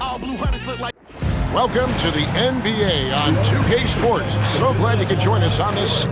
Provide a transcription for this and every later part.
All blue hunters look like. Welcome to the NBA on 2K Sports. So glad you could join us on this.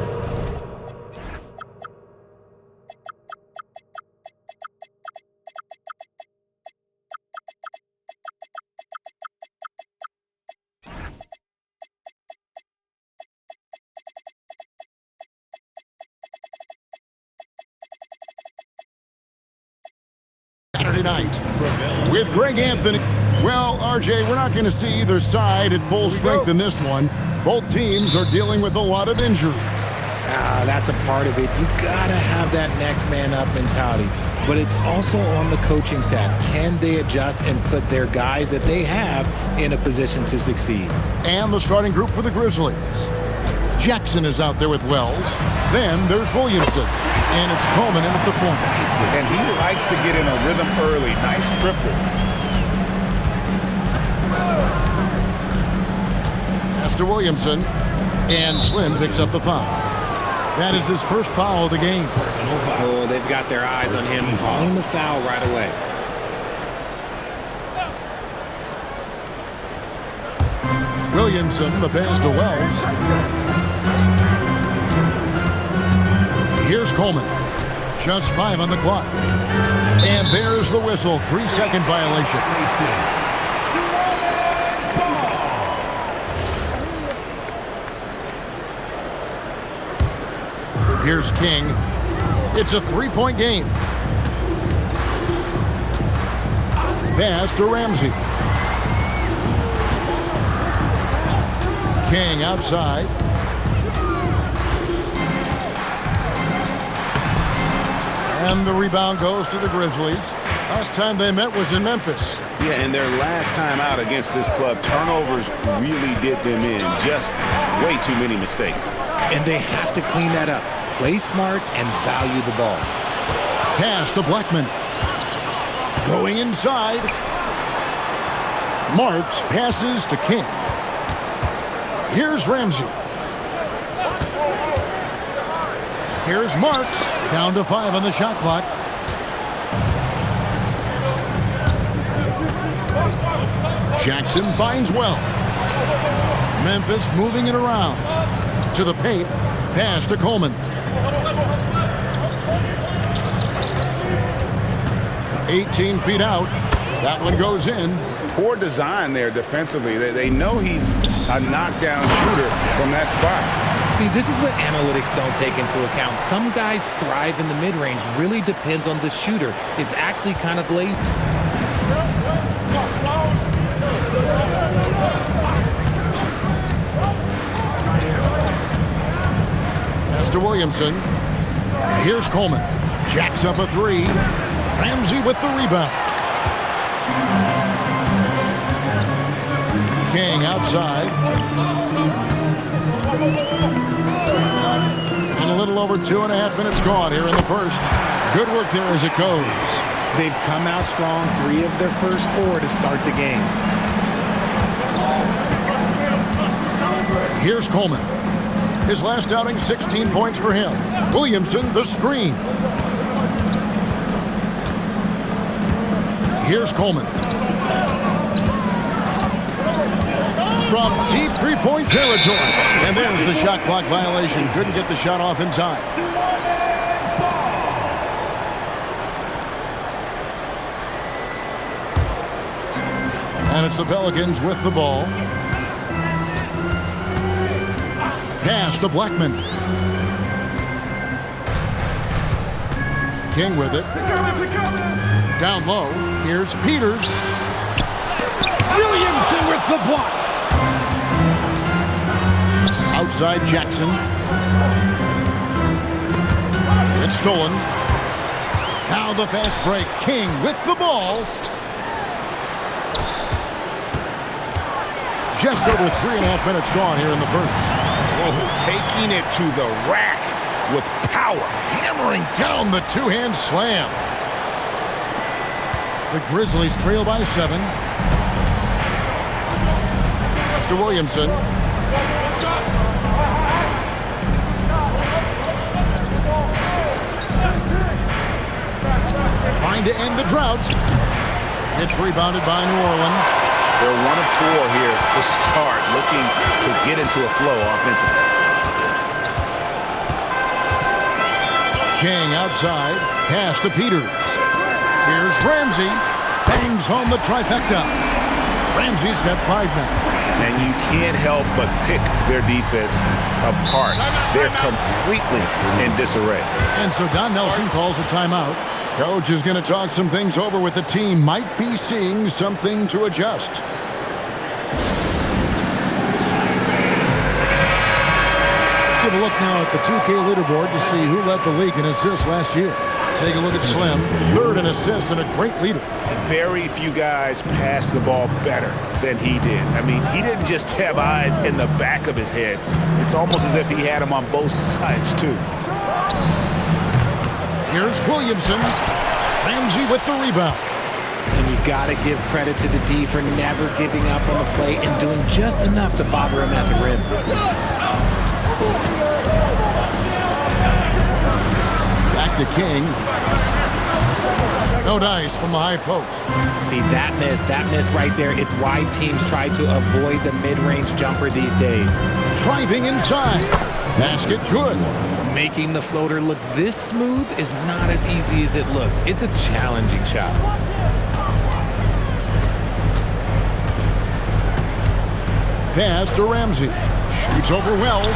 Saturday night with Greg Anthony. Well, RJ, we're not going to see either side at full strength in this one. Both teams are dealing with a lot of injury. That's a part of it. You got to have that next man up mentality. But it's also on the coaching staff. Can they adjust and put their guys that they have in a position to succeed? And the starting group for the Grizzlies. Jackson is out there with Wells. Then there's Williamson. And it's Coleman in at the point. And he likes to get in a rhythm early. Nice triple. Pass to Williamson. And Slim picks up the foul. That is his first foul of the game. Oh, they've got their eyes on him, calling the foul right away. Williamson, the pass to Wells. Here's Coleman. Just 5 on the clock. And there's the whistle. 3-second violation. Here's King. It's a 3-point game. Pass to Ramsey. King outside. And the rebound goes to the Grizzlies. Last time they met was in Memphis. Yeah, and their last time out against this club, turnovers really did them in. Just way too many mistakes. And they have to clean that up. Play smart and value the ball. Pass to Blackman. Going inside. Marks passes to King. Here's Ramsey. Here's Marks. Down to 5 on the shot clock. Jackson finds Wells. Memphis moving it around. To the paint. Pass to Coleman. 18 feet out. That one goes in. Poor design there defensively. They know he's a knockdown shooter from that spot. See, this is what analytics don't take into account. Some guys thrive in the mid-range. Really depends on the shooter. It's actually kind of lazy. Pass to Williamson. Here's Coleman. Jacks up a 3. Ramsey with the rebound. King outside. And a little over 2.5 minutes gone here in the first. Good work there as it goes. They've come out strong, 3 of their first 4 to start the game. Here's Coleman. His last outing, 16 points for him. Williamson, the screen. Here's Coleman. From deep 3-point territory. And there's the shot clock violation. Couldn't get the shot off in time. And it's the Pelicans with the ball. Pass to Blackman. King with it. Down low. Here's Peters. Williamson with the block. Outside Jackson. It's stolen. Now the fast break. King with the ball. Just over 3.5 minutes gone here in the first. Oh, taking it to the rack with power. Hammering down the two-hand slam. The Grizzlies trail by 7. Pass to Williamson. Trying to end the drought. It's rebounded by New Orleans. 4 here to start, looking to get into a flow offensively. King outside, pass to Peters. Here's Ramsey, bangs home the trifecta. Ramsey's got 5 now. And you can't help but pick their defense apart. They're completely in disarray. And so Don Nelson calls a timeout. Coach is going to talk some things over with the team. Might be seeing something to adjust. Let's give a look now at the 2K leaderboard to see who led the league in assists last year. Take a look at Slim, 3rd in assists and a great leader. Very few guys pass the ball better than he did. I mean, he didn't just have eyes in the back of his head. It's almost as if he had them on both sides, too. Here's Williamson. Ramsey with the rebound. And you got to give credit to the D for never giving up on the play and doing just enough to bother him at the rim. Back to King. No dice from the high post. See, that miss right there, it's why teams try to avoid the mid-range jumper these days. Driving inside. Basket good. Making the floater look this smooth is not as easy as it looked. It's a challenging shot. Pass to Ramsey. Shoots over Wells.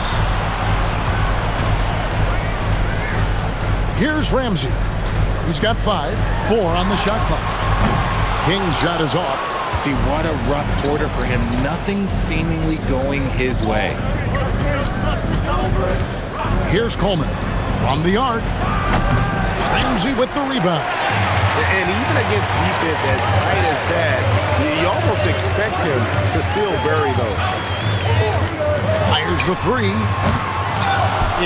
Here's Ramsey. He's got 5, 4 on the shot clock. King's shot is off. See, what a rough quarter for him. Nothing seemingly going his way. Here's Coleman from the arc. Ramsey with the rebound. And even against defense as tight as that, you almost expect him to still bury those. Fires the 3.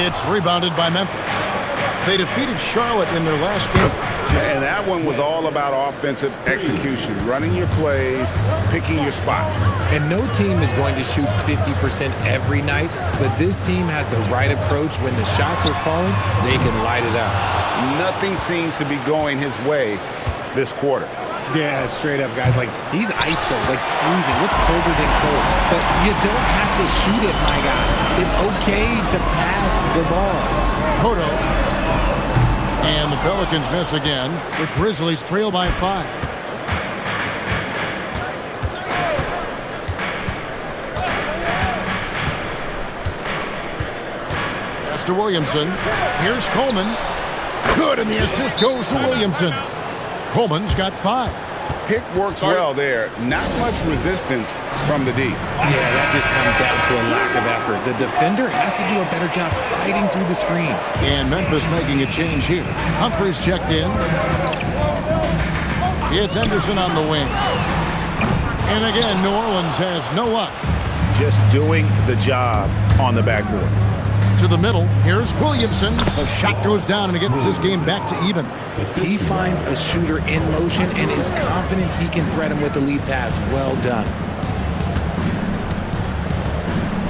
It's rebounded by Memphis. They defeated Charlotte in their last game. And that one was all about offensive execution, running your plays, picking your spots. And no team is going to shoot 50% every night, but this team has the right approach. When the shots are falling, they can light it up. Nothing seems to be going his way this quarter. Yeah, straight up, guys. Like, he's ice cold, like freezing. What's colder than cold? But you don't have to shoot it, my guy. It's okay to pass the ball. Cotto. And the Pelicans miss again. The Grizzlies trail by 5. Pass to Williamson. Here's Coleman. Good, and the assist goes to Williamson. Coleman's got 5. Pick works well there. Not much resistance from the D. Yeah, that just comes down to a lack of effort. The defender has to do a better job fighting through the screen. And Memphis making a change here. Humphries checked in. It's Henderson on the wing. And again, New Orleans has no luck. Just doing the job on the backboard. To the middle, here's Williamson. The shot goes down and it gets this game back to even. He finds a shooter in motion and is confident he can threat him with the lead pass. Well done.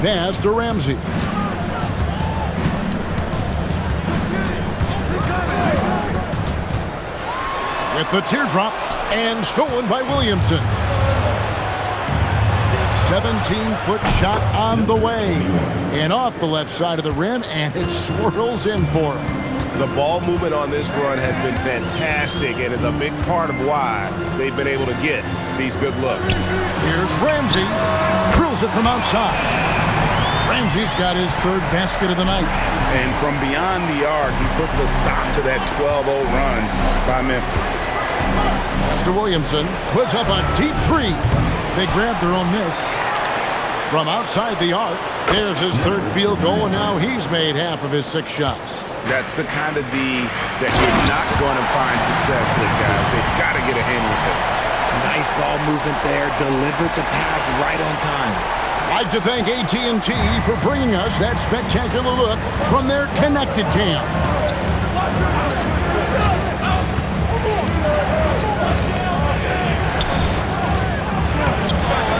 Pass to Ramsey. With the teardrop and stolen by Williamson. 17-foot shot on the way. And off the left side of the rim, and it swirls in for him. The ball movement on this run has been fantastic and is a big part of why they've been able to get these good looks. Here's Ramsey. Drills it from outside. Ramsey's got his 3rd basket of the night. And from beyond the arc, he puts a stop to that 12-0 run by Memphis. Mr. Williamson puts up a deep 3. They grab their own miss. From outside the arc, there's his 3rd field goal, and now he's made half of his 6 shots. That's the kind of D that you're not going to find success with, guys. They've got to get a handle of it. Nice ball movement there. Delivered the pass right on time. I'd like to thank AT&T for bringing us that spectacular look from their connected cam.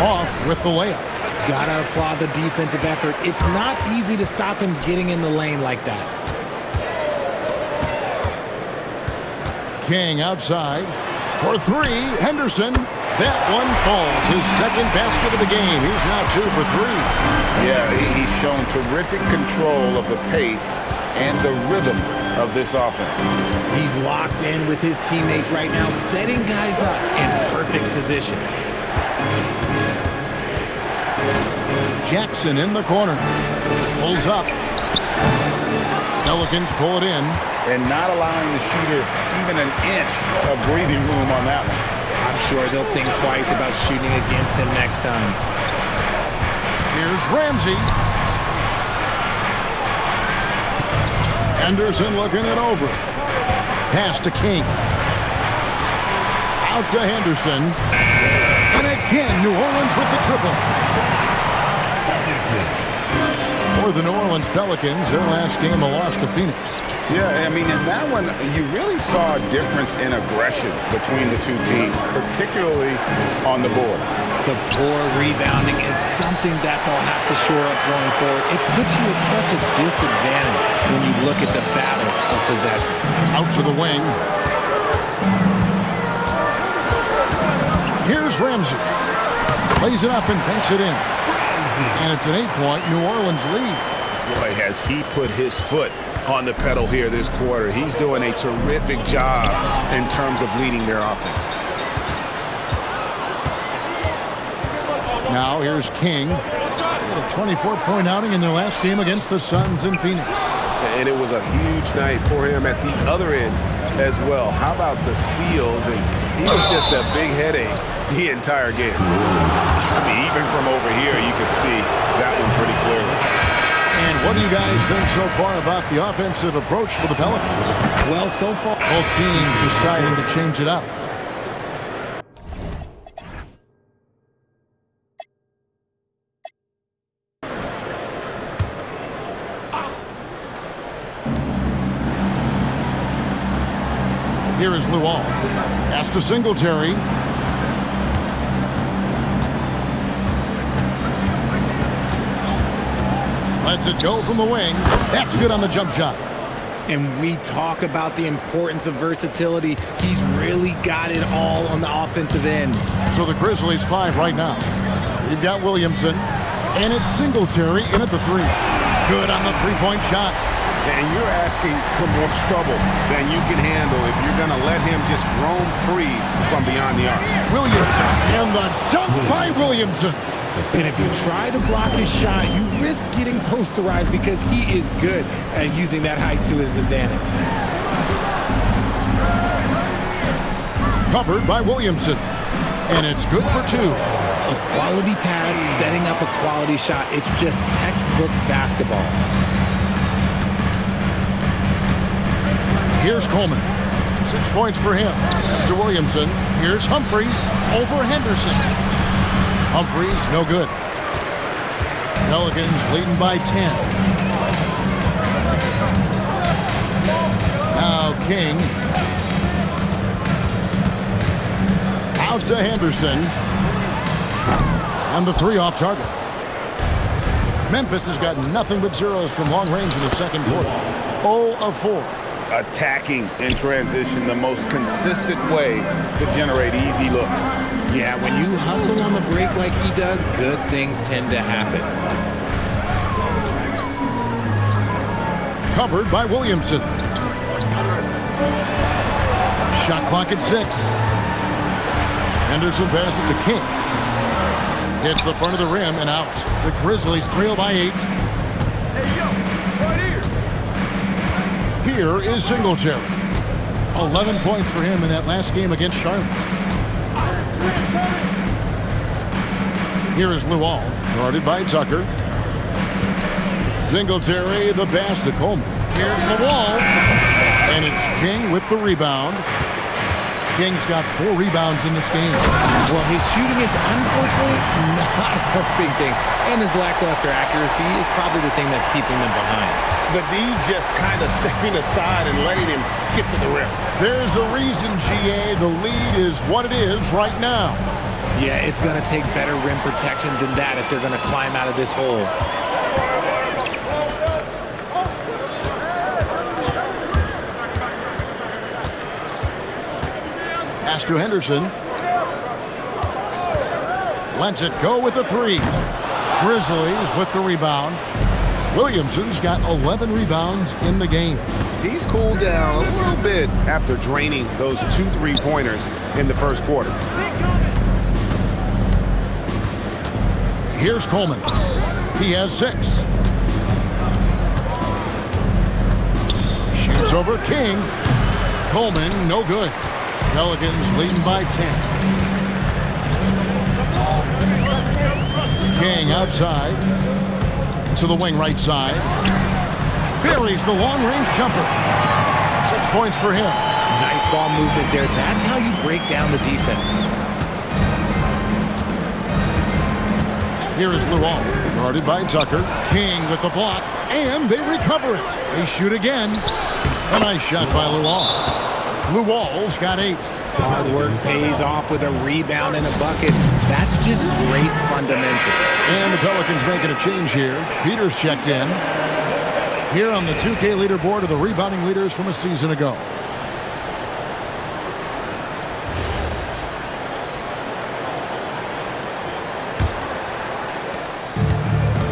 Off with the layup. Gotta applaud the defensive effort. It's not easy to stop him getting in the lane like that. King outside for 3. Henderson That one falls. His second basket of the game. He's now 2 for 3. Yeah, he's shown terrific control of the pace and the rhythm of this offense. He's locked in with his teammates right now, setting guys up in perfect position. Jackson in the corner. Pulls up. Pelicans pull it in. And not allowing the shooter even an inch of breathing room on that one. I'm sure they'll think twice about shooting against him next time. Here's Ramsey. Henderson looking it over. Pass to King. Out to Henderson. And again, New Orleans with the triple. For the New Orleans Pelicans, their last game a loss to Phoenix. Yeah, I mean, in that one, you really saw a difference in aggression between the two teams, particularly on the board. The poor rebounding is something that they'll have to shore up going forward. It puts you at such a disadvantage when you look at the battle of possessions. Out to the wing. Here's Ramsey. Plays it up and banks it in. And it's an 8-point New Orleans lead. Boy, has he put his foot on the pedal here this quarter. He's doing a terrific job in terms of leading their offense. Now here's King. A 24-point outing in their last game against the Suns in Phoenix. And it was a huge night for him at the other end as well. How about the steals? And he was just a big headache the entire game. I mean, even from over here, you can see that one pretty clearly. And what do you guys think so far about the offensive approach for the Pelicans? Well, so far, Both teams deciding to change it up. Here is Luol. Pass to Singletary. Lets it go from the wing. That's good on the jump shot. and we talk about the importance of versatility, he's really got it all on the offensive end. So the Grizzlies 5 right now. You've got Williamson, and it's Singletary in at the three. Good on the three-point shot. And you're asking for more trouble than you can handle if you're going to let him just roam free from beyond the arc. Williamson, and the dunk by Williamson. And if you try to block his shot, you risk getting posterized because he is good at using that height to his advantage. Covered by Williamson, and it's good for two. A quality pass, setting up a quality shot. It's just textbook basketball. Here's Coleman. 6 points for him. Mr. Williamson. Here's Humphries over Henderson. Humphries, no good. Pelicans leading by 10. Now King. Out to Henderson. And the three off target. Memphis has got nothing but zeros from long range in the second quarter. 0 of 4. Attacking in transition, the most consistent way to generate easy looks. Yeah, when you hustle on the break like he does, good things tend to happen. Covered by Williamson. Shot clock at 6. Henderson passes to King. Hits the front of the rim and out. The Grizzlies trail by 8. Here is Singletary. 11 points for him in that last game against Charlotte. Here is Luol, guarded by Tucker. Singletary, the pass to Coleman. Here's Luol, and it's King with the rebound. King's got 4 rebounds in this game. Well, his shooting is unfortunately not helping things, and his lackluster accuracy is probably the thing that's keeping them behind. The D just kind of stepping aside and letting him get to the rim. There's a reason, GA, the lead is what it is right now. Yeah, it's going to take better rim protection than that if they're going to climb out of this hole. Pass to Henderson. Lets it go with the three. Grizzlies with the rebound. Williamson's got 11 rebounds in the game. He's cooled down a little bit after draining those 2 3-pointers in the first quarter. Here's Coleman. He has 6. Shoots over King. Coleman, no good. Pelicans leading by 10. King outside to the wing right side. Buries the long-range jumper. 6 points for him. Nice ball movement there. That's how you break down the defense. Here is Luol, guarded by Tucker. King with the block, and they recover it. They shoot again. A nice shot by Luol. Luol's got 8. Hard work pays off with a rebound and a bucket. That's just great fundamental. And the Pelicans making a change here. Peters checked in. Here on the 2K leaderboard are the rebounding leaders from a season ago.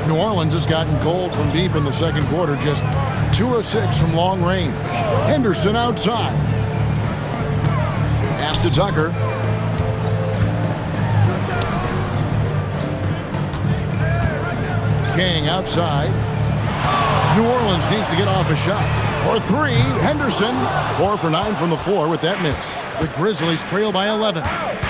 New Orleans has gotten cold from deep in the second quarter, just 2 of 6 from long range. Henderson outside. Pass to Tucker. King outside. New Orleans needs to get off a shot. For 3, Henderson. 4 for 9 from the floor with that miss. The Grizzlies trail by 11.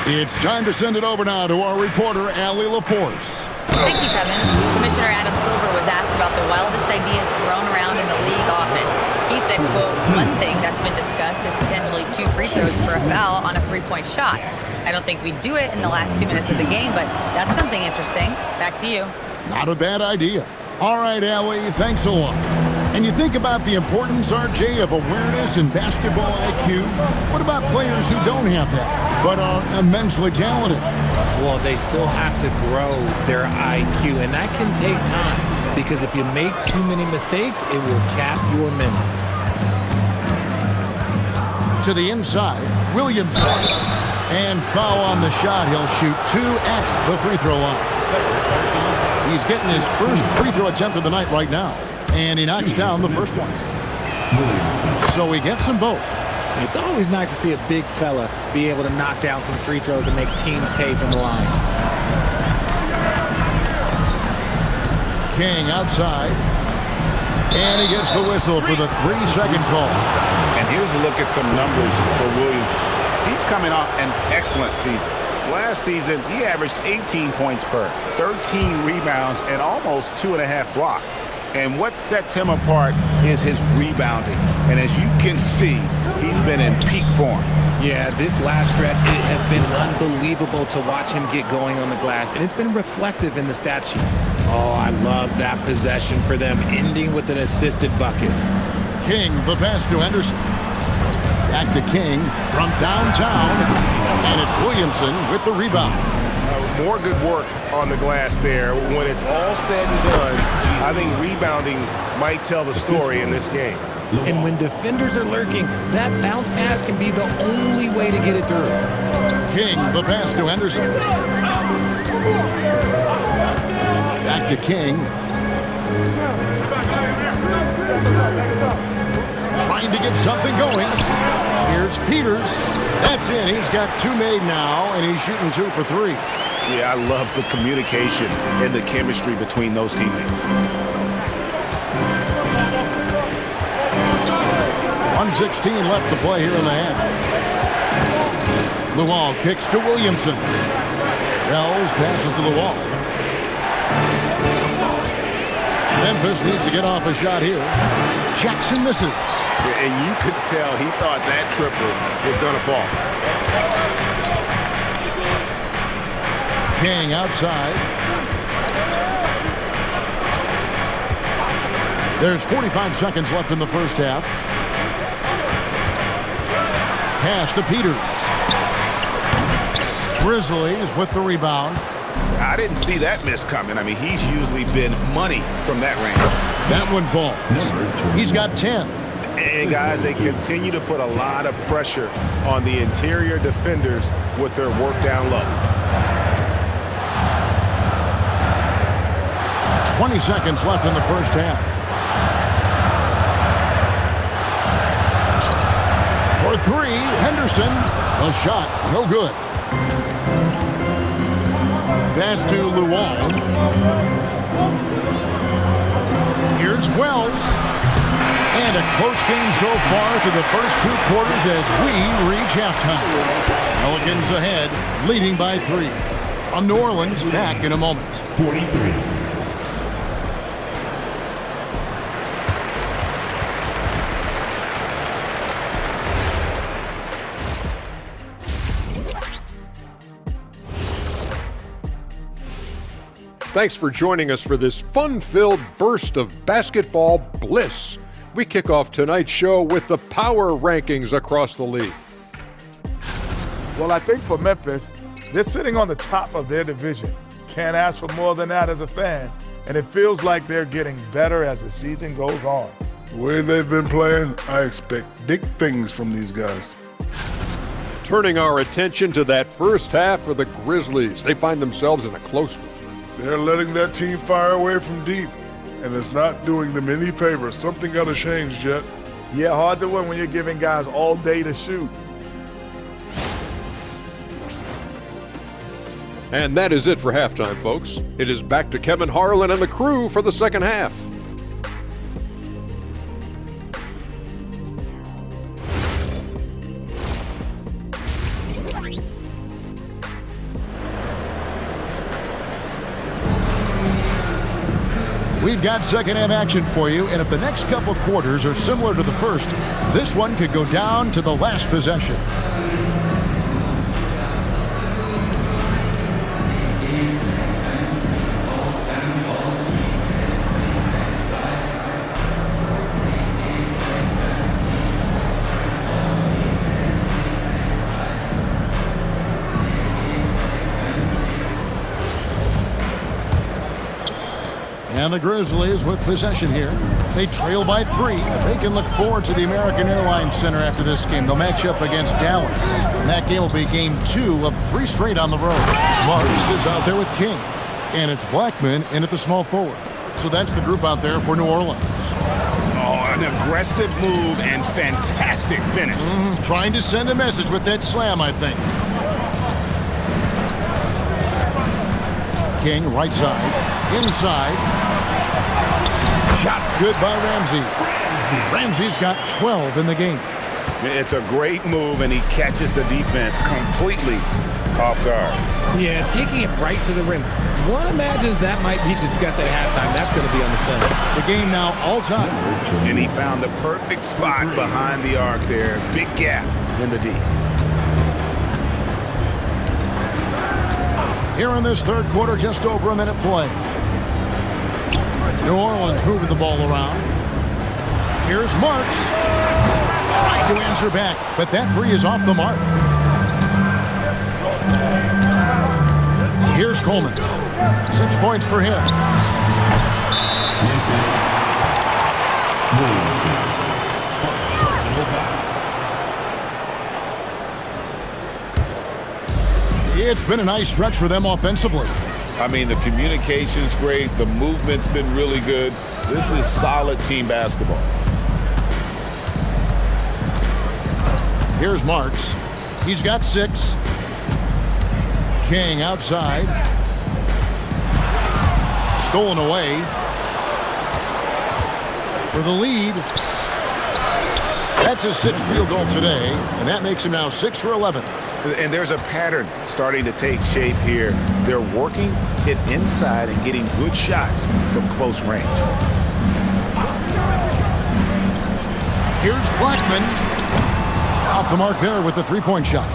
It's time to send it over now to our reporter, Allie LaForce. Thank you, Kevin. Commissioner Adam Silver was asked about the wildest ideas thrown around in the league office. He said, quote, "One thing that's been discussed is potentially 2 free throws for a foul on a 3-point shot. I don't think we'd do it in the last 2 minutes of the game, but that's something interesting." Back to you. Not a bad idea. All right, Allie, thanks a lot. And you think about the importance, RJ, of awareness and basketball IQ. What about players who don't have that, but are immensely talented? Well, they still have to grow their IQ, and that can take time because if you make too many mistakes, it will cap your minutes. To the inside, Williamson. And foul on the shot. He'll shoot 2 at the free throw line. He's getting his first free throw attempt of the night right now. And he knocks down the first one. So he gets them both. It's always nice to see a big fella be able to knock down some free throws and make teams pay from the line. King outside. And he gets the whistle for the 3-second call. And here's a look at some numbers for Williams. He's coming off an excellent season. Last season, he averaged 18 points per, 13 rebounds, and almost 2.5 blocks. And what sets him apart is his rebounding. And as you can see, he's been in peak form. Yeah, this last stretch, it has been unbelievable to watch him get going on the glass, and it's been reflective in the stat sheet. Oh, I love that possession for them, ending with an assisted bucket. King, the pass to Henderson. Back to King from downtown, and it's Williamson with the rebound. More good work on the glass there. When it's all said and done, I think rebounding might tell the story in this game. And when defenders are lurking, that bounce pass can be the only way to get it through. King, the pass to Henderson. Back to King. Trying to get something going. Here's Peters. That's it. He's got 2 made now, and he's shooting 2 for 3. Yeah, I love the communication and the chemistry between those teammates. 1:16 left to play here in the half. Luol kicks to Williamson. Wells passes to the wall. Memphis needs to get off a shot here. Jackson misses. And you could tell he thought that triple was going to fall. King outside. There's 45 seconds left in the first half. Pass to Peters. Grizzlies with the rebound. I didn't see that miss coming. I mean, he's usually been money from that range. That one falls. He's got 10. And, guys, they continue to put a lot of pressure on the interior defenders with their work down low. 20 seconds left in the first half. For three, Henderson. A shot, no good. Pass to Luol. Here's Wells. And a close game so far through the first 2 quarters as we reach halftime. Pelicans ahead, leading by 3. From New Orleans, back in a moment. 43. Thanks for joining us for this fun-filled burst of basketball bliss. We kick off tonight's show with the power rankings across the league. Well, I think for Memphis, they're sitting on the top of their division. Can't ask for more than that as a fan. And it feels like they're getting better as the season goes on. The way they've been playing, I expect big things from these guys. Turning our attention to that first half for the Grizzlies. They find themselves in a close one. They're letting that team fire away from deep, and it's not doing them any favors. Something got to change, Jet. Yeah, hard to win when you're giving guys all day to shoot. And that is it for halftime, folks. It is back to Kevin Harlan and the crew for the second half. We've got second half action for you, and if the next couple quarters are similar to the first, this one could go down to the last possession. And the Grizzlies with possession here. They trail by 3. They can look forward to the American Airlines Center after this game. They'll match up against Dallas. And that game will be game 2 of 3 straight on the road. Marks is out there with King. And it's Blackman in at the small forward. So that's the group out there for New Orleans. Oh, an aggressive move and fantastic finish. Trying to send a message with that slam, I think. King, right side. Inside. Shots good by Ramsey. Ramsey's got 12 in the game. It's a great move, and he catches the defense completely off guard. Yeah, taking it right to the rim. One imagines that might be discussed at halftime. That's going to be on the film. The game now all time. And he found the perfect spot behind the arc there. Big gap in the D. Here in this third quarter, just over a minute play. New Orleans moving the ball around. Here's Marks. Trying to answer back, but that three is off the mark. Here's Coleman. 6 points for him. It's been a nice stretch for them offensively. I mean, the communication's great. The movement's been really good. This is solid team basketball. Here's Marks. He's got 6. King outside. Stolen away. For the lead. That's his 6th field goal today, and that makes him now 6 for 11. And there's a pattern starting to take shape here. They're working it inside and getting good shots from close range. Here's Blackman. Off the mark there with the three-point shot.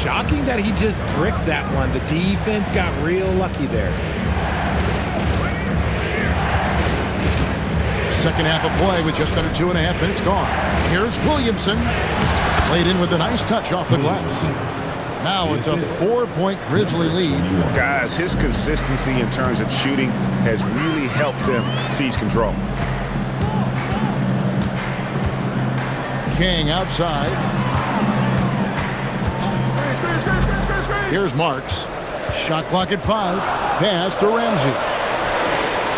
Shocking that he just bricked that one. The defense got real lucky there. Second half of play with just under 2.5 minutes gone. Here's Williamson. Laid in with a nice touch off the glass. Now it's a 4-point Grizzly lead. Guys, his consistency in terms of shooting has really helped them seize control. King outside. Here's Marks. Shot clock at 5. Pass to Ramsey.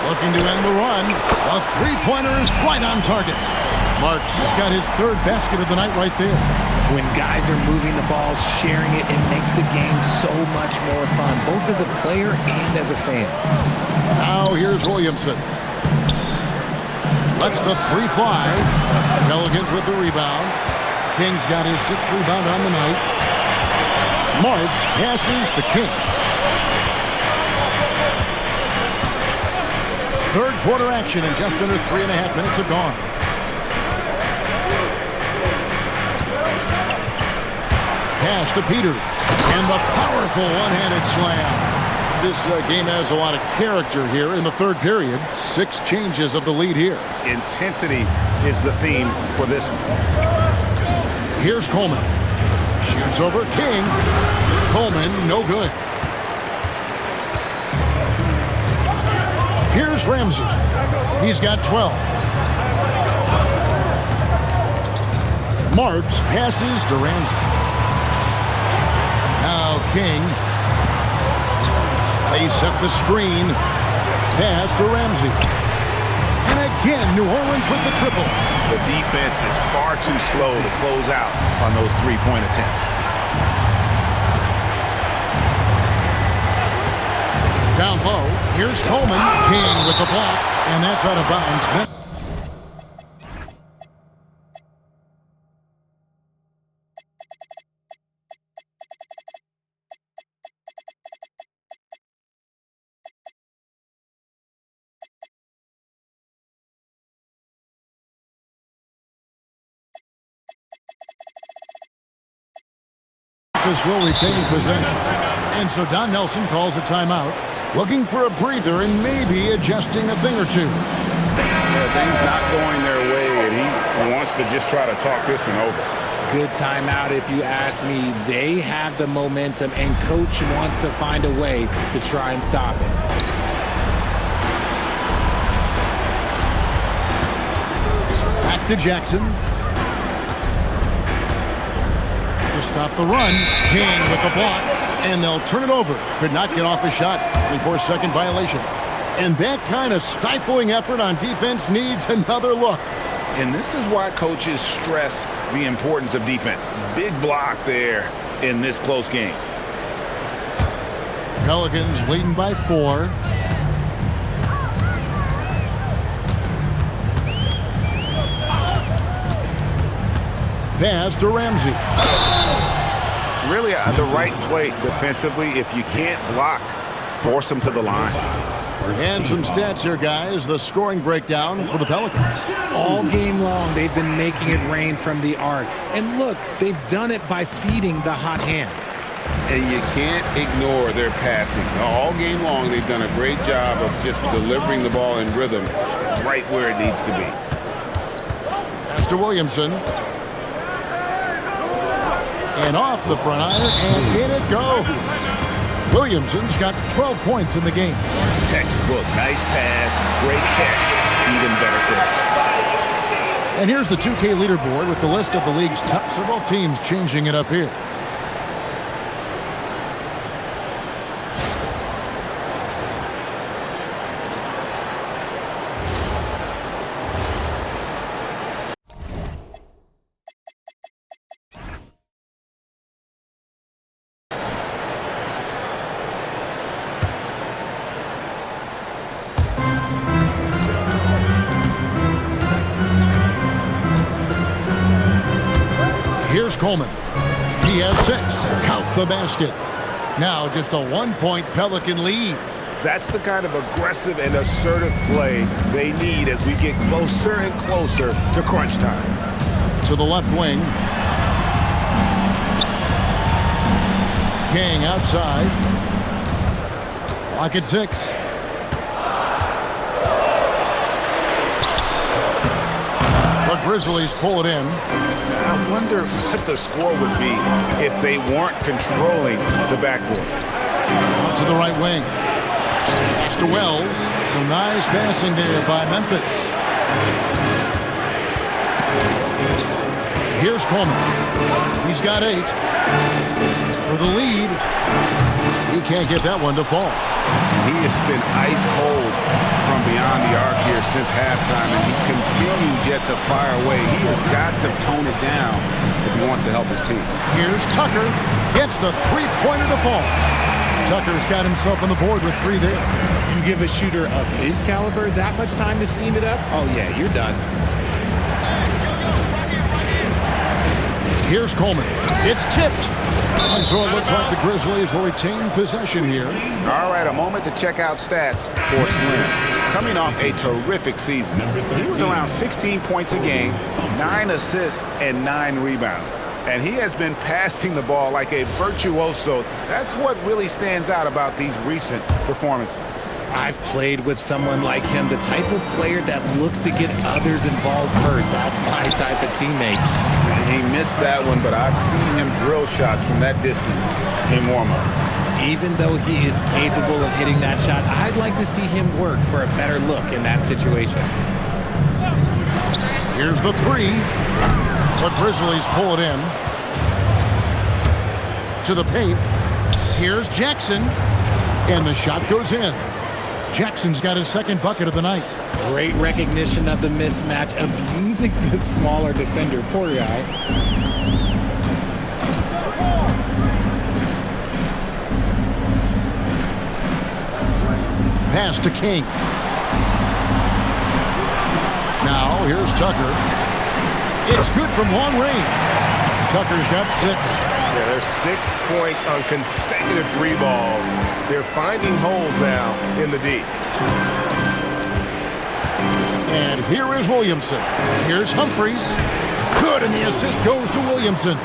Looking to end the run. A three-pointer is right on target. Marks has got his third basket of the night right there. When guys are moving the ball, sharing it, it makes the game so much more fun, both as a player and as a fan. Now here's Williamson. Lets the three fly. Pelicans with the rebound. King's got his sixth rebound on the night. Marks passes to King. Third quarter action and just under 3.5 minutes have gone. Pass to Peters. And the powerful one-handed slam. This game has a lot of character here in the third period. 6 changes of the lead here. Intensity is the theme for this one. Here's Coleman. Shoots over King. Coleman, no good. Here's Ramsey. He's got 12. Marks passes to Ramsey. Now King. They set the screen. Pass to Ramsey. And again, New Orleans with the triple. The defense is far too slow to close out on those three-point attempts. Down low, here's Coleman. King with the block, and that's out of bounds. Memphis will retain possession. And so Don Nelson calls a timeout, looking for a breather and maybe adjusting a thing or two. Things not going their way, and he wants to just try to talk this one over. Good timeout if you ask me. They have the momentum, and Coach wants to find a way to try and stop it. Back to Jackson. Stop the run. King with the block, and they'll turn it over. Could not get off a shot. 24-second violation. And that kind of stifling effort on defense needs another look. And this is why coaches stress the importance of defense. Big block there in this close game. Pelicans leading by 4. Pass to Ramsey. Really the right play defensively. If you can't block, force them to the line. And some stats here, guys. The scoring breakdown for the Pelicans. All game long, they've been making it rain from the arc. And look, they've done it by feeding the hot hands. And you can't ignore their passing. All game long, they've done a great job of just delivering the ball in rhythm right where it needs to be. Pass to Williamson. And off the front iron, and in it goes. Williamson's got 12 points in the game. Textbook, nice pass, great catch, even better finish. And here's the 2K leaderboard with the list of the league's top. Several teams changing it up here. Here's Coleman. He has 6. Count the basket. Now just a 1-point Pelican lead. That's the kind of aggressive and assertive play they need as we get closer and closer to crunch time. To the left wing. King outside. Clock at 6. The Grizzlies pull it in. I wonder what the score would be if they weren't controlling the backboard. Out to the right wing. Pass to Wells. Some nice passing there by Memphis. Here's Coleman. He's got 8. For the lead. He can't get that one to fall. He has been ice cold from beyond the arc here since halftime, and he continues yet to fire away. He has got to tone it down if he wants to help his team. Here's Tucker. Gets the three-pointer to fall. Tucker's got himself on the board with 3 there. You give a shooter of his caliber that much time to seam it up? Oh, yeah, you're done. Here's Coleman. It's tipped. And so it looks like the Grizzlies will retain possession here. All right, a moment to check out stats for Slim. Coming off a terrific season. He was around 16 points a game, 9 assists, and 9 rebounds. And he has been passing the ball like a virtuoso. That's what really stands out about these recent performances. I've played with someone like him, the type of player that looks to get others involved first. That's my type of teammate. He missed that one, but I've seen him drill shots from that distance in warm-up. Even though he is capable of hitting that shot, I'd like to see him work for a better look in that situation. Here's the 3. The Grizzlies pull it in. To the paint. Here's Jackson. And the shot goes in. Jackson's got his second bucket of the night. Great recognition of the mismatch, abusing the smaller defender. Poor guy. Pass to King. Now here's Tucker. It's good from long range. Tucker's got 6. Yeah, there's 6 points on consecutive 3 balls. They're finding holes now in the D. And here is Williamson. Here's Humphries. Good, and the assist goes to Williamson.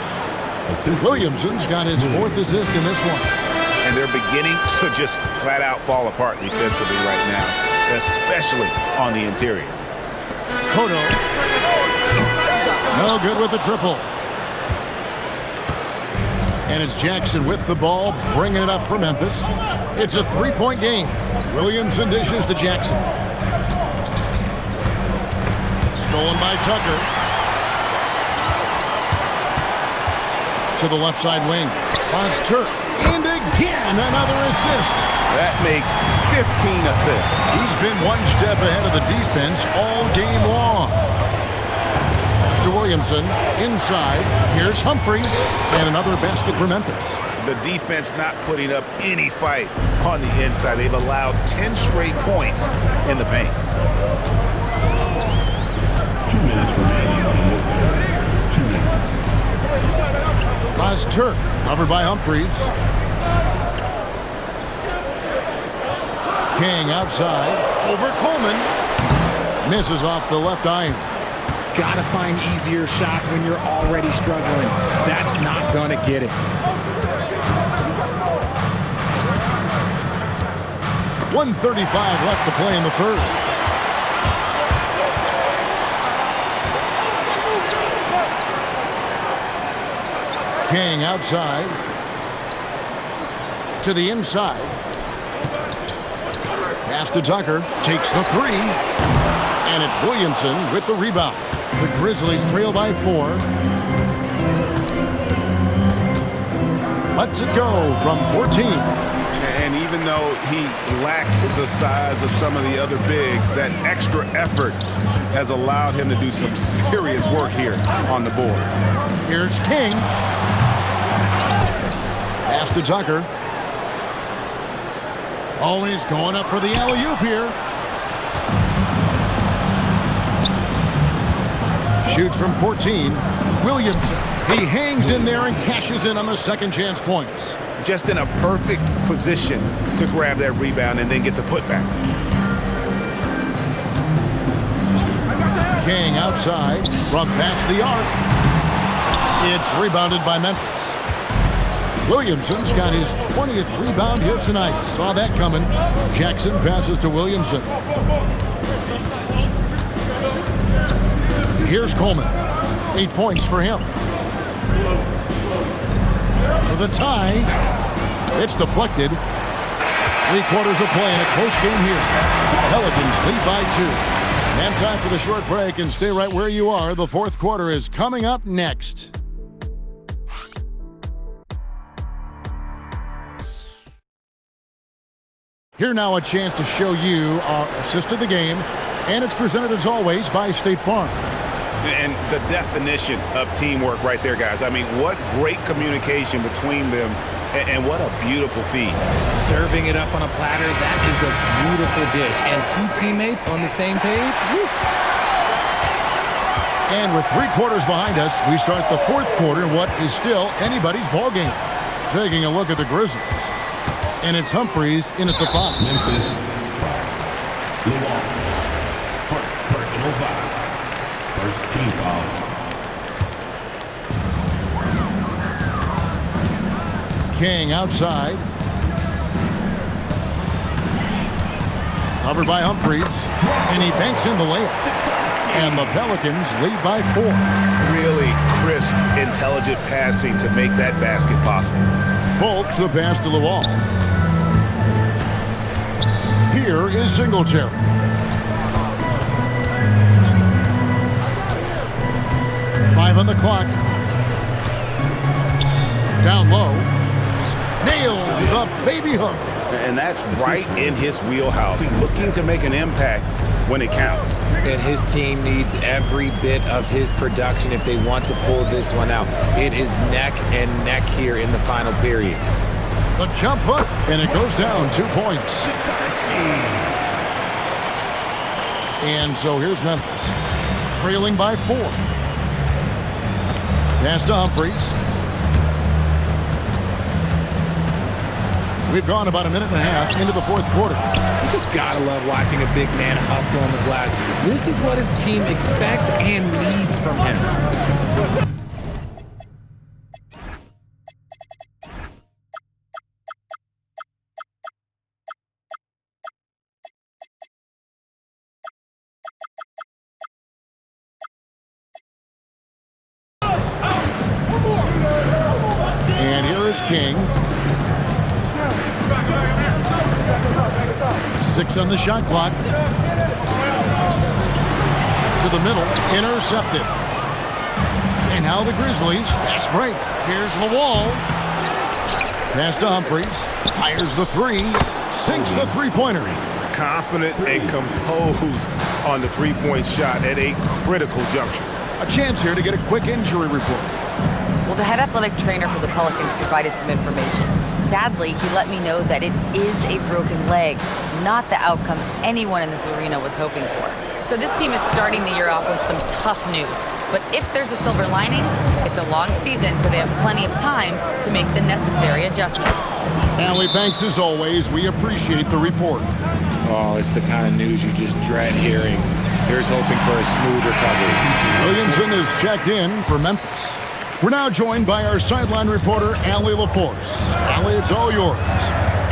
Williamson's got his 4th assist in this one. And they're beginning to just flat out fall apart defensively right now, especially on the interior. Koto. No good with the triple. And it's Jackson with the ball, bringing it up for Memphis. It's a 3-point game. Williamson dishes to Jackson. Stolen by Tucker. To the left side wing. Pass Turk. And again, another assist. That makes 15 assists. He's been one step ahead of the defense all game long. To Williamson, inside. Here's Humphries, and another basket for Memphis. The defense not putting up any fight on the inside. They've allowed 10 straight points in the paint. 2 minutes remaining on the 2 minutes. Pass Turk, covered by Humphries. King outside, over Coleman. Misses off the left iron. Gotta find easier shots when you're already struggling. That's not gonna get it. 1:35 left to play in the 3rd. King outside. To the inside. Pass to Tucker. Takes the 3. And it's Williamson with the rebound. The Grizzlies trail by 4. Lets it go from 14. And even though he lacks the size of some of the other bigs, that extra effort has allowed him to do some serious work here on the board. Here's King. Pass to Tucker. Always going up for the alley-oop here. Shoots from 14. Williamson. He hangs in there and cashes in on the second chance points. Just in a perfect position to grab that rebound and then get the putback. King outside from past the arc. It's rebounded by Memphis. Williamson's got his 20th rebound here tonight. Saw that coming. Jackson passes to Williamson. Here's Coleman. 8 points for him. For the tie, it's deflected. 3 quarters of play in a close game here. Pelicans lead by 2. And time for the short break, and stay right where you are. The 4th quarter is coming up next. Here now a chance to show you our assist of the game, and it's presented as always by State Farm. And the definition of teamwork right there, guys. I mean, what great communication between them, and what a beautiful feed. Serving it up on a platter, that is a beautiful dish. And two teammates on the same page. Woo. And with 3 quarters behind us, we start the 4th quarter in what is still anybody's ball game. Taking a look at the Grizzlies. And it's Humphries in at the 5. Memphis, Luau. Personal foul. First team foul. King outside. Covered by Humphries. And he banks in the layup. And the Pelicans lead by 4. Really crisp, intelligent passing to make that basket possible. Fultz the pass to the wall. Here is Singletary. Five on the clock. Down low. Nails the baby hook. And that's right in his wheelhouse. Looking to make an impact when it counts. And his team needs every bit of his production if they want to pull this one out. It is neck and neck here in the final period. The jump hook, and it goes down 2 points. And so here's Memphis, trailing by 4. Pass to Humphries. We've gone about a minute and a half into the 4th quarter. You just gotta love watching a big man hustle on the glass. This is what his team expects and needs from him. And here is King. 6 on the shot clock. To the middle, intercepted. And now the Grizzlies, fast break. Here's Lawal. Pass to Humphries. Fires the 3. Sinks the 3-pointer. Confident and composed on the 3-point shot at a critical juncture. A chance here to get a quick injury report. Well, the head athletic trainer for the Pelicans provided some information. Sadly, he let me know that it is a broken leg, not the outcome anyone in this arena was hoping for. So this team is starting the year off with some tough news. But if there's a silver lining, it's a long season, so they have plenty of time to make the necessary adjustments. Allie, thanks as always. We appreciate the report. Oh, it's the kind of news you just dread hearing. Here's hoping for a smooth recovery. Williamson is checked in for Memphis. We're now joined by our sideline reporter, Allie LaForce. Allie, it's all yours.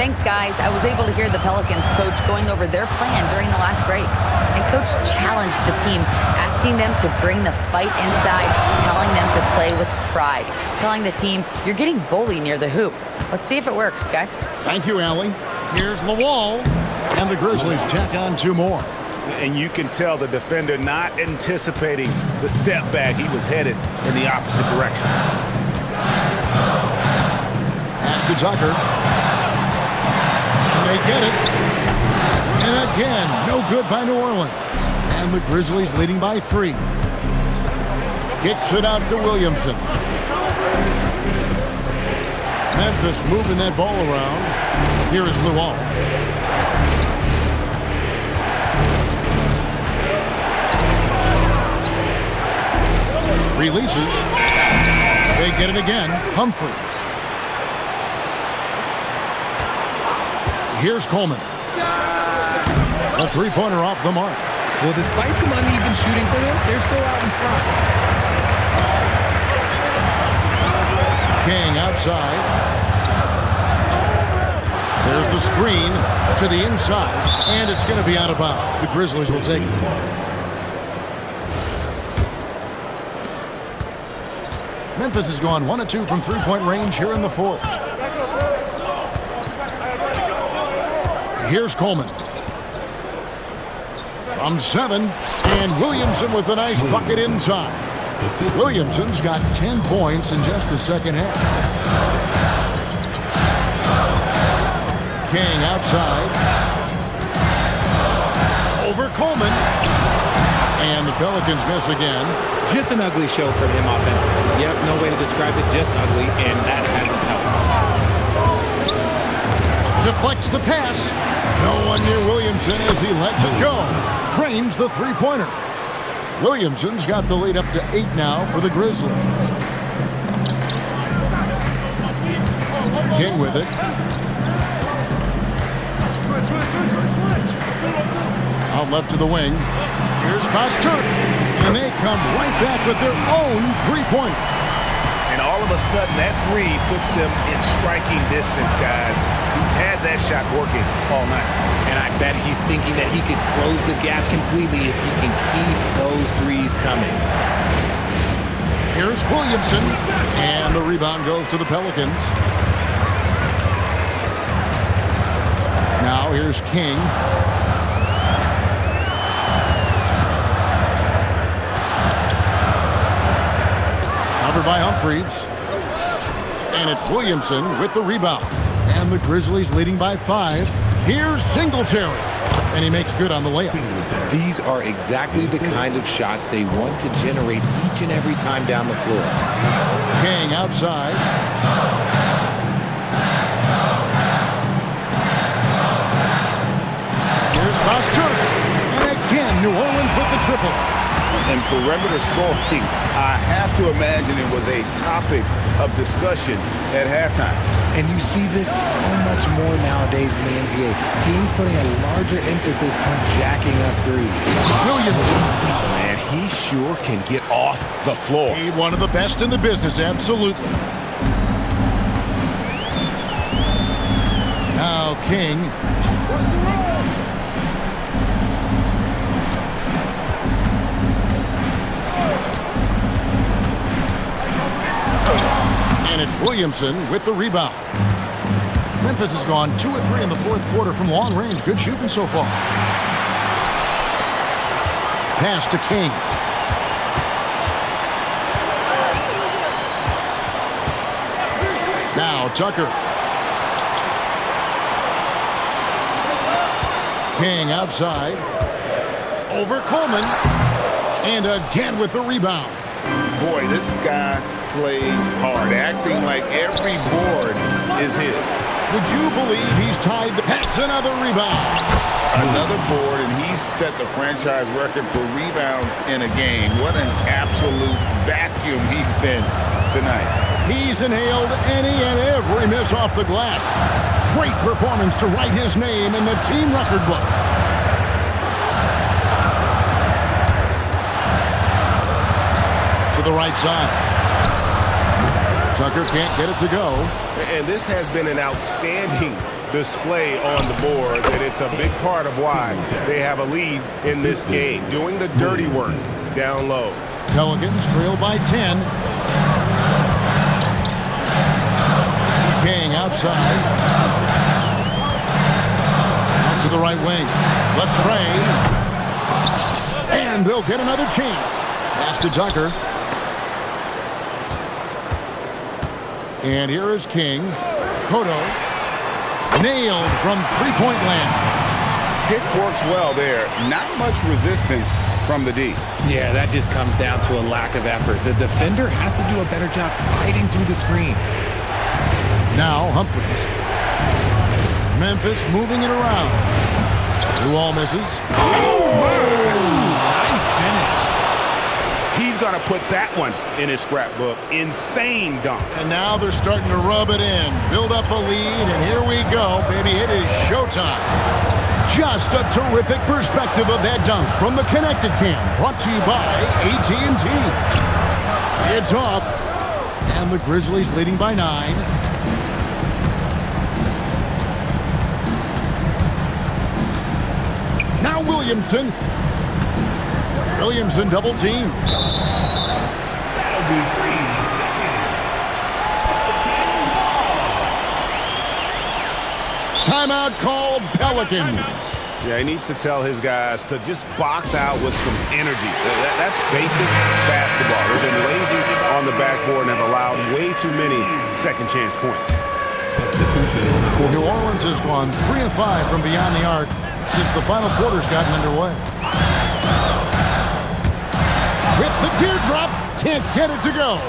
Thanks, guys. I was able to hear the Pelicans coach going over their plan during the last break. And coach challenged the team, asking them to bring the fight inside, telling them to play with pride, telling the team, you're getting bullied near the hoop. Let's see if it works, guys. Thank you, Allie. Here's Lawal. And the Grizzlies tack on 2 more. And you can tell the defender not anticipating the step back. He was headed in the opposite direction. Pass to Tucker. And they get it. And again, no good by New Orleans. And the Grizzlies leading by 3. Kicks it out to Williamson. Memphis moving that ball around. Here is Luau. Releases. They get it again. Humphries. Here's Coleman. A 3-pointer off the mark. Well, despite some uneven shooting for them, they're still out in front. King outside. There's the screen to the inside, and it's going to be out of bounds. The Grizzlies will take it. Memphis has gone 1 of 2 from 3-point range here in the 4th. Here's Coleman. From 7, and Williamson with a nice bucket inside. Williamson's got 10 points in just the second half. King outside. Over Coleman. And the Pelicans miss again. Just an ugly show from him offensively. Yep, no way to describe it, just ugly, and that hasn't helped. Deflects the pass. No one near Williamson as he lets it go. Drains the three-pointer. Williamson's got the lead up to 8 now for the Grizzlies. King with it. Out left to the wing. Here's Pasteur. And they come right back with their own three-pointer. And all of a sudden, that three puts them in striking distance, guys. He's had that shot working all night. And I bet he's thinking that he could close the gap completely if he can keep those threes coming. Here's Williamson. And the rebound goes to the Pelicans. Now here's King. Covered by Humphries. And it's Williamson with the rebound. And the Grizzlies leading by 5. Here's Singletary. And he makes good on the layup. These are exactly the kind of shots they want to generate each and every time down the floor. King outside. Here's Pasteur. And again, New Orleans with the triple. And perimeter scoring, I have to imagine it was a topic of discussion at halftime. And you see this so much more nowadays in the NBA. Teams putting a larger emphasis on jacking up threes. Williamson. Man, he sure can get off the floor. He one of the best in the business, absolutely. Now King. And it's Williamson with the rebound. Memphis has gone 2 of 3 in the fourth quarter from long range. Good shooting so far. Pass to King. Now Tucker. King outside. Over Coleman. And again with the rebound. Boy, this guy plays hard, acting like every board is his. Would you believe he's tied? That's another rebound. Another board, and he's set the franchise record for rebounds in a game. What an absolute vacuum he's been tonight. He's inhaled any and every miss off the glass. Great performance to write his name in the team record books. To the right side. Tucker can't get it to go. And this has been an outstanding display on the board, and it's a big part of why they have a lead in this game, doing the dirty work down low. Pelicans trail by 10. King outside. Out to the right wing. Latrey. And they'll get another chance. Pass to Tucker. And here is King. Cotto. Nailed from three-point land. Pick works well there. Not much resistance from the D. Yeah, that just comes down to a lack of effort. The defender has to do a better job fighting through the screen. Now Humphries. Memphis moving it around. Who all misses? Nice finish. He's going to put that one in his scrapbook. Insane dunk. And now they're starting to rub it in. Build up a lead, and here we go, baby. It is showtime. Just a terrific perspective of that dunk from the Connected Cam. Brought to you by AT&T. It's off. And the Grizzlies leading by 9. Now Williamson. Williamson double team. That'll be 3 seconds. Timeout called Pelicans. Yeah, he needs to tell his guys to just box out with some energy. That's basic basketball. They've been lazy on the backboard and have allowed way too many second chance points. Well, New Orleans has gone 3 of 5 from beyond the arc since the final quarter's gotten underway. With the teardrop, can't get it to go.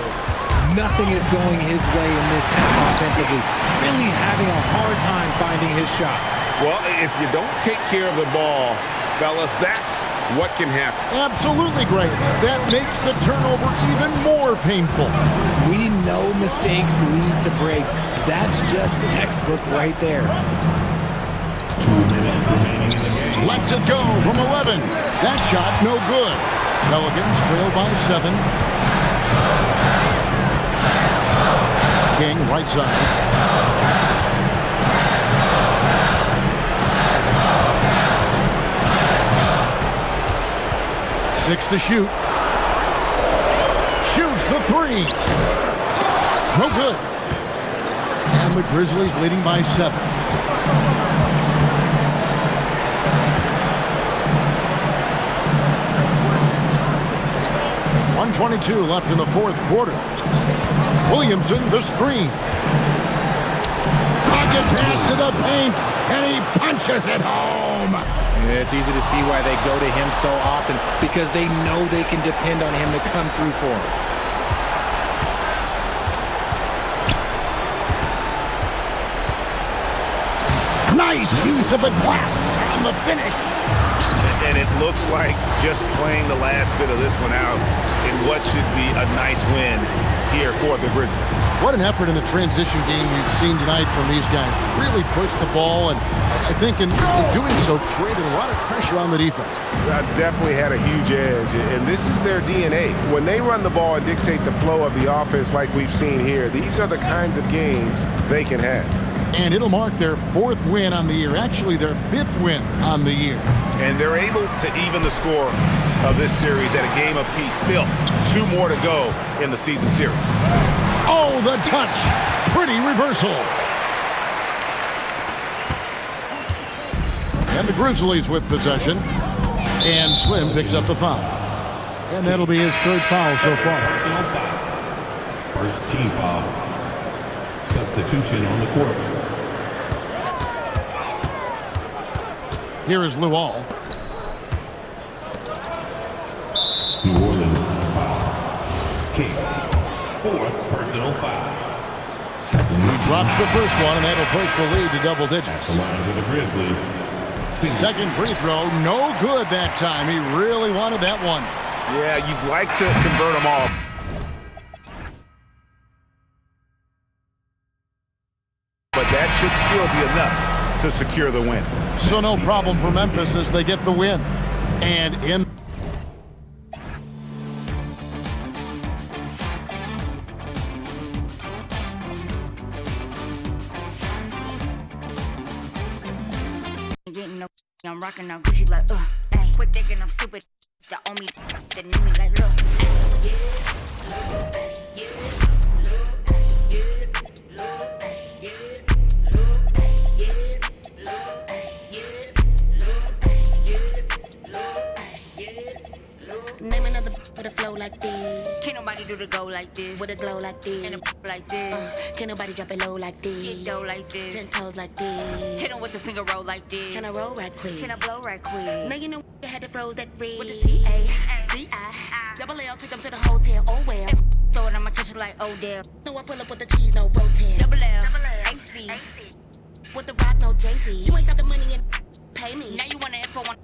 Nothing is going his way in this half offensively. Really having a hard time finding his shot. Well, if you don't take care of the ball, fellas, that's what can happen. Absolutely, Greg. That makes the turnover even more painful. We know mistakes lead to breaks. That's just textbook right there. 2 minutes remaining in the game. Lets it go from 11. That shot, no good. Pelicans trail by 7. King, right side. 6 to shoot. Shoots the 3. No good. And the Grizzlies leading by 7. .122 left in the fourth quarter. Williamson, the screen. Pocket pass to the paint, and he punches it home. It's easy to see why they go to him so often, because they know they can depend on him to come through for them. Nice use of the glass on the finish. And it looks like just playing the last bit of this one out in what should be a nice win here for the Grizzlies. What an effort in the transition game we've seen tonight from these guys. Really pushed the ball, and I think in doing so created a lot of pressure on the defense. Definitely had a huge edge, and this is their DNA. When they run the ball and dictate the flow of the offense like we've seen here, these are the kinds of games they can have. And it'll mark their 4th win on the year, actually their 5th win on the year. And they're able to even the score of this series at a game apiece. Still, 2 more to go in the season series. Oh, the touch. Pretty reversal. And the Grizzlies with possession. And Slim picks up the foul. And that'll be his 3rd foul so far. First team foul. Substitution on the court. Here is Luol. New Orleans foul. King. 4th personal foul. He drops the first one, and that'll push the lead to double digits. The line for the Grizzlies. Second free throw, no good that time. He really wanted that one. Yeah, you'd like to convert them all. But that should still be enough to secure the win. So no problem for Memphis as they get the win. And in I'm rocking out Gucci like, ay, quit thinking I'm stupid. The owe me, that knew me like, look, name another with a flow like this. Can't nobody do the go like this. With a glow like this. And a like this. Can't nobody drop it low like this. Get dough like this. 10 toes like this. Hit him with the finger roll like this. Can I roll right quick? Can I blow right quick? Now you know you had to froze that red. With the C-A-D-I. Double L, take them to the hotel. Oh well. Throw it on my kitchen like Odell. So I pull up with the cheese, no rotel. Double L, AC. With the rock, no Jay-Z. You ain't talking money and pay me. Now you wanna F on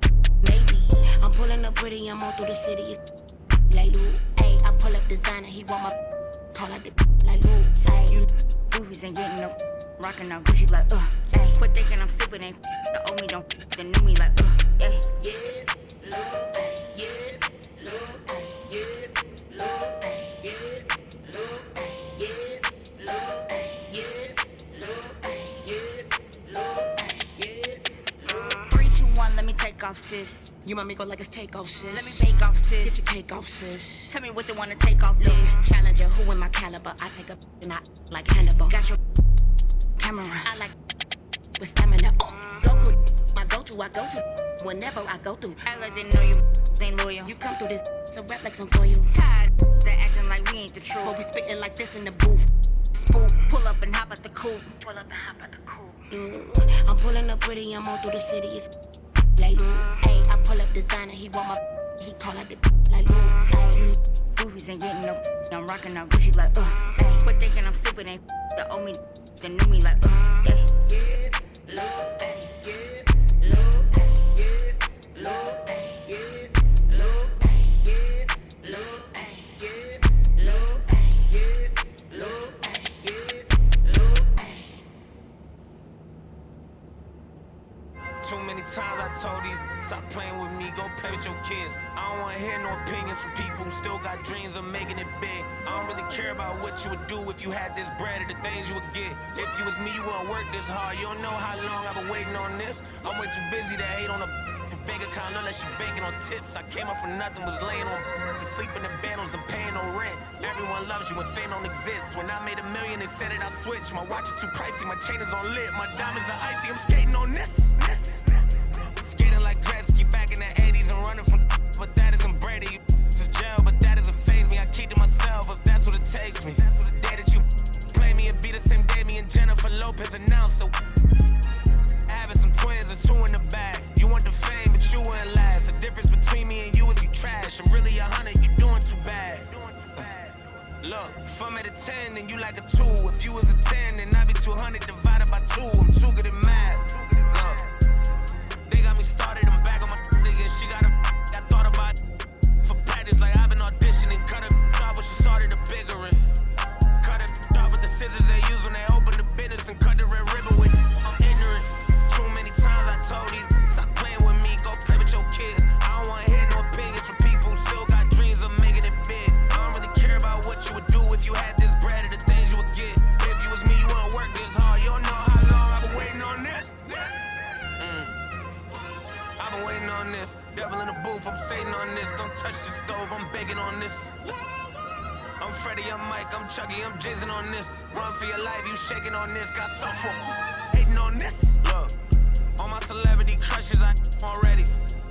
maybe. I'm pulling up pretty, I'm all through the city. It's like Lou, ayy. I pull up designer, he want my call out the like Lou, ayy. You goofies ain't getting no rockin' out Gucci like ayy. Quit thinking I'm stupid, ain't the owe me don't the knew me like ayy. Yeah, Lou, ayy. Yeah, Lou, ayy. Yeah, Lou, ayy. Yeah, Lou, ayy. Yeah, Lou, ayy. Yeah, Lou, ayy. Yeah, Lou, ayy. Yeah. 3, 2, 1, let me take off, sis. You want me go like it's take off, sis. Let me take off, sis. Get your cake off, sis. Tell me what they wanna take off, sis. Challenger, who in my caliber? I take a and I like Hannibal. Got your camera. I like with stamina. Goku, my go-to, I go to whenever I go through. I like they know you ain't loyal. You come through this, so rap like some for you. Tired, they acting like we ain't the truth. But we spitting like this in the booth. Spook, Pull up and hop at the coupe. I'm pulling up pretty, I'm on through the city. It's like, hey, I pull up designer, he want my, he call out the like, hey, goofies ain't getting no, I'm rocking out Gucci like, hey, quit thinking I'm stupid, ain't the old me, the new me like, hey, Too many times I told these, stop playing with me, go play with your kids. I don't wanna hear no opinions from people who still got dreams of making it big. I don't really care about what you would do if you had this bread or the things you would get. If you was me, you wouldn't work this hard. You don't know how long I've been waiting on this. I'm way too busy to hate on a bank account unless she banking on tips. I came up from nothing, was laying on to sleep in the bed, wasn't paying no rent. Everyone loves you when fame don't exist. When I made $1 million, they said it, I switched. My watch is too pricey, my chain is on lit. My diamonds are icy, I'm skating on this. Skating like Gretzky back in the 80s and running from but that isn't Brady. This is jail, but that doesn't faze me. I keep to myself if that's what it takes me. The day that you play me, it be the same day me and Jennifer Lopez announced. So having some twins, there's 2 in the bag. You want the fame, but you wouldn't last. The difference between me and you is you trash. I'm really 100, you doing too bad. Look, if I'm at a 10, then you like a 2. If you was a 10, then I'd be 200 divided by 2. I'm too good at math. Look, they got me started, I'm back on my nigga. She got a I thought about for practice, like I've been auditioning. Cut it off when she started a bigger one. Cut it off with the scissors they use when they open the business and cut the red ribbon with. I'm ignorant. Too many times I told these, stop playing with me, go play with your kids. I don't wanna hear no opinions from people who still got dreams of making it big. I don't really care about what you would do if you had this bread or the things you would get. If you was me, you wouldn't work this hard. You don't know how long I've been waiting on this. I've been waiting on this. Devil in the booth, I'm Satan on this. Don't touch the stove, I'm begging on this. I'm Freddie, I'm Mike, I'm Chucky, I'm jizzing on this. Run for your life, you shaking on this. Got softball, hating on this. Look, all my celebrity crushes, I already.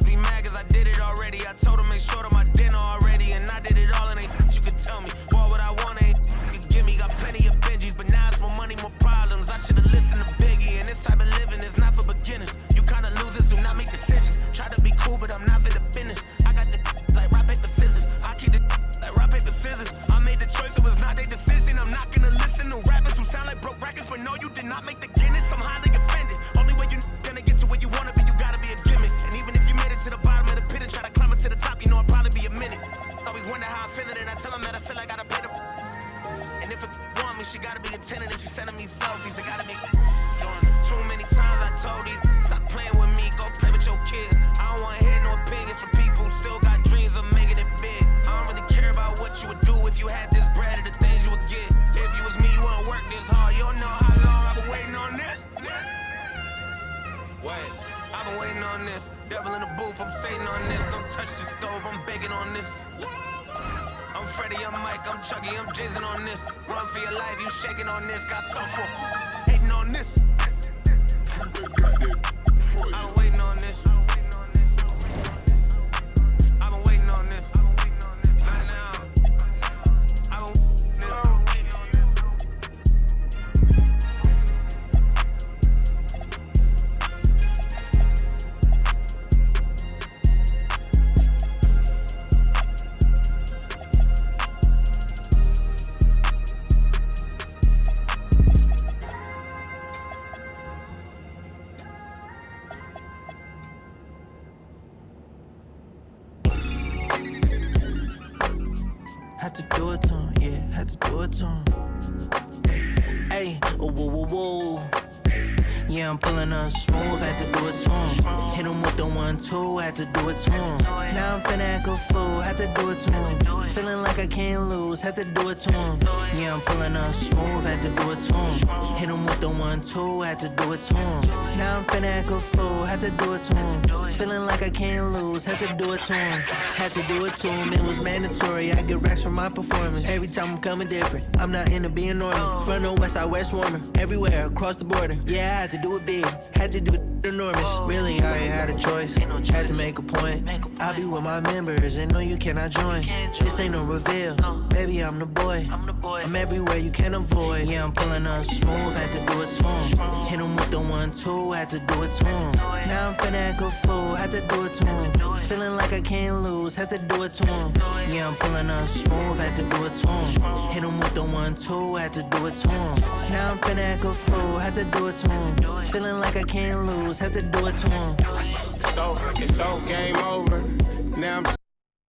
Be mad cause I did it already. I told them make sure to my dinner already. And I did it all and ain't you could tell me. What would I want, ain't you could give me. Got plenty of Benjis, but now it's more money, more problems. I should've listened to Biggie. And this type of living is not for beginners. You kinda losers do not make decisions. Try to be cool, but I'm not for the business. I got the like rock, paper, scissors. I keep the like rock, paper, scissors. I made the choice, it was not their decision. I'm not gonna listen to rappers who sound like broke records, but no, you did not make the Guinness. I'm highly offended. Only way you're gonna get to where you wanna be, you gotta be a gimmick. And even if you made it to the bottom of the pit and try to climb it to the top, you know it'll probably be a minute. Always wonder how I feel it, and I tell them that I feel like I gotta pay the. And if it want me, she gotta be a tenant. If she sending me selfies, it gotta be. Too many times I told these, stop playing with me, go play with your kids. I don't wanna hear no opinions from people who still got dreams of making it big. I don't really care about what you would do if you had this bread or the things you would get. If you was me, you wouldn't work this hard. You don't know how long I've been waiting on this. Wait, I've been waiting on this. Devil in the booth, I'm Satan on this. Don't touch the stove, I'm begging on this. I'm Freddie, I'm Mike, I'm Chucky, I'm jizzing on this. Run for your life, you shaking on this. Got softball, hating on this. I've been waiting on this. I've been waiting on this. Right now. I've been Had to do it to him, yeah, had to do it to him. Hey, whoa, whoa, whoa, whoa. Yeah, I'm pulling up smooth, had to do it to him. Hit him with the 1-2, had to do it to him. Now I'm finna act a fool, had to do it to him. Feeling like I can't lose, had to do it to him. Yeah, I'm pulling up smooth, had to do it to him. Hit him with the 1-2, had to do it to him. Now I'm finna act a fool, had to do it to him. Feeling like I can't lose, had to do it to him. Had to do it to him, it was mandatory. I get racks from my performance. Every time I'm coming different, I'm not into being normal. From the west side, west warmer. Everywhere, across the border. Yeah, I had to do it big, had to do it. enormous. Really, I ain't had a choice. Had to make a point. I'll be with my members and no, you cannot join. This ain't no reveal. Baby, I'm the boy. I'm everywhere you can avoid. Yeah, I'm pulling up smooth. Had to do it to him. Hit him with the 1-2. Had to do it to him. Now I'm finna act a fool. Had to do it to him. Feeling like I can't lose. Had to do it to him. Yeah, I'm pulling up smooth. Had to do it to him. Hit him with the 1-2. Had to do it to him. Now I'm finna act a fool. Had to do it to him. Feeling like I can't lose. Had to do it to him. It's so game over. Now I'm